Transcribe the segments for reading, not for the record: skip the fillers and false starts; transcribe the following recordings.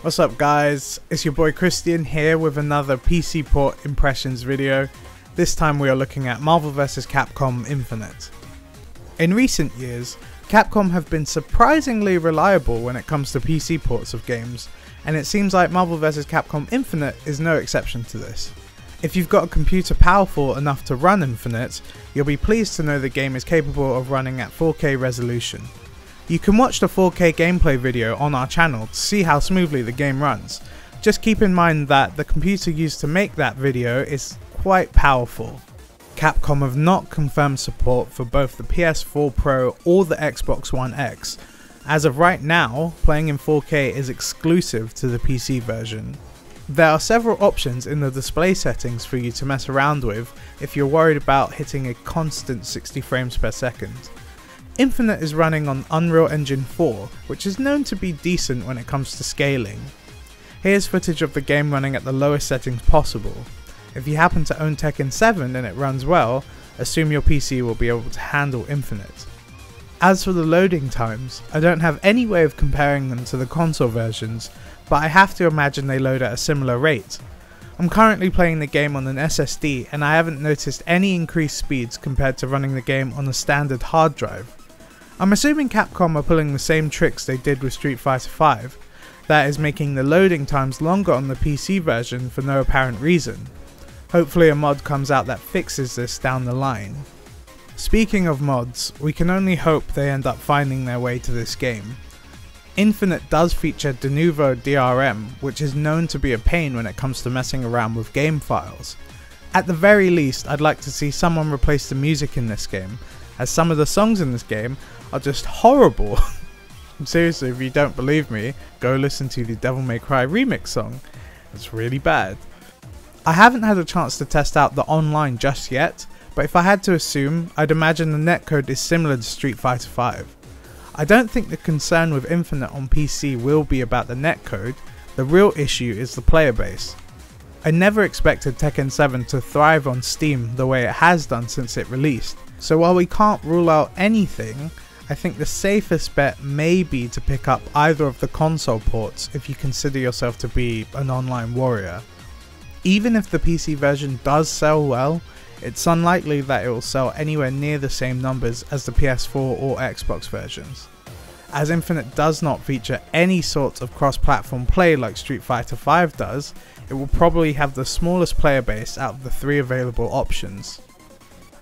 What's up guys, it's your boy Christian here with another PC port impressions video. This time we are looking at Marvel vs Capcom Infinite. In recent years, Capcom have been surprisingly reliable when it comes to PC ports of games, and it seems like Marvel vs Capcom Infinite is no exception to this. If you've got a computer powerful enough to run Infinite, you'll be pleased to know the game is capable of running at 4K resolution. You can watch the 4K gameplay video on our channel to see how smoothly the game runs. Just keep in mind that the computer used to make that video is quite powerful. Capcom have not confirmed support for both the PS4 Pro or the Xbox One X. As of right now, playing in 4K is exclusive to the PC version. There are several options in the display settings for you to mess around with if you're worried about hitting a constant 60 frames per second. Infinite is running on Unreal Engine 4, which is known to be decent when it comes to scaling. Here's footage of the game running at the lowest settings possible. If you happen to own Tekken 7 and it runs well, assume your PC will be able to handle Infinite. As for the loading times, I don't have any way of comparing them to the console versions, but I have to imagine they load at a similar rate. I'm currently playing the game on an SSD and I haven't noticed any increased speeds compared to running the game on a standard hard drive. I'm assuming Capcom are pulling the same tricks they did with Street Fighter V, that is making the loading times longer on the PC version for no apparent reason. Hopefully a mod comes out that fixes this down the line. Speaking of mods, we can only hope they end up finding their way to this game. Infinite does feature de novo DRM, which is known to be a pain when it comes to messing around with game files. At the very least, I'd like to see someone replace the music in this game, as some of the songs in this game are just horrible. Seriously, if you don't believe me, go listen to the Devil May Cry remix song. It's really bad. I haven't had a chance to test out the online just yet, but if I had to assume, I'd imagine the netcode is similar to Street Fighter V. I don't think the concern with Infinite on PC will be about the netcode, the real issue is the player base. I never expected Tekken 7 to thrive on Steam the way it has done since it released, so while we can't rule out anything, I think the safest bet may be to pick up either of the console ports if you consider yourself to be an online warrior. Even if the PC version does sell well, it's unlikely that it will sell anywhere near the same numbers as the PS4 or Xbox versions. As Infinite does not feature any sort of cross-platform play like Street Fighter V does, it will probably have the smallest player base out of the three available options.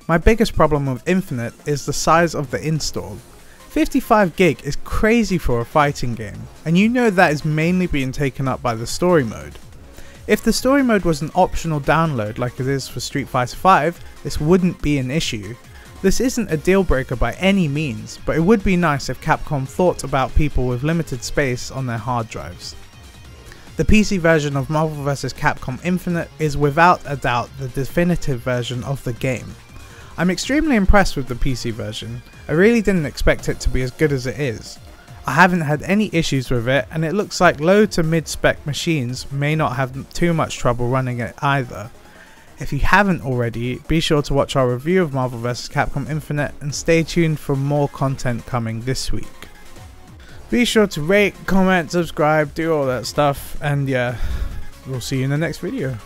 My biggest problem with Infinite is the size of the install. 55 gig is crazy for a fighting game, and you know that is mainly being taken up by the story mode. If the story mode was an optional download like it is for Street Fighter V, this wouldn't be an issue. This isn't a deal breaker by any means, but it would be nice if Capcom thought about people with limited space on their hard drives. The PC version of Marvel vs Capcom Infinite is without a doubt the definitive version of the game. I'm extremely impressed with the PC version. I really didn't expect it to be as good as it is. I haven't had any issues with it, and it looks like low to mid spec machines may not have too much trouble running it either. If you haven't already, be sure to watch our review of Marvel vs Capcom Infinite and stay tuned for more content coming this week. Be sure to rate, comment, subscribe, do all that stuff, and yeah, we'll see you in the next video.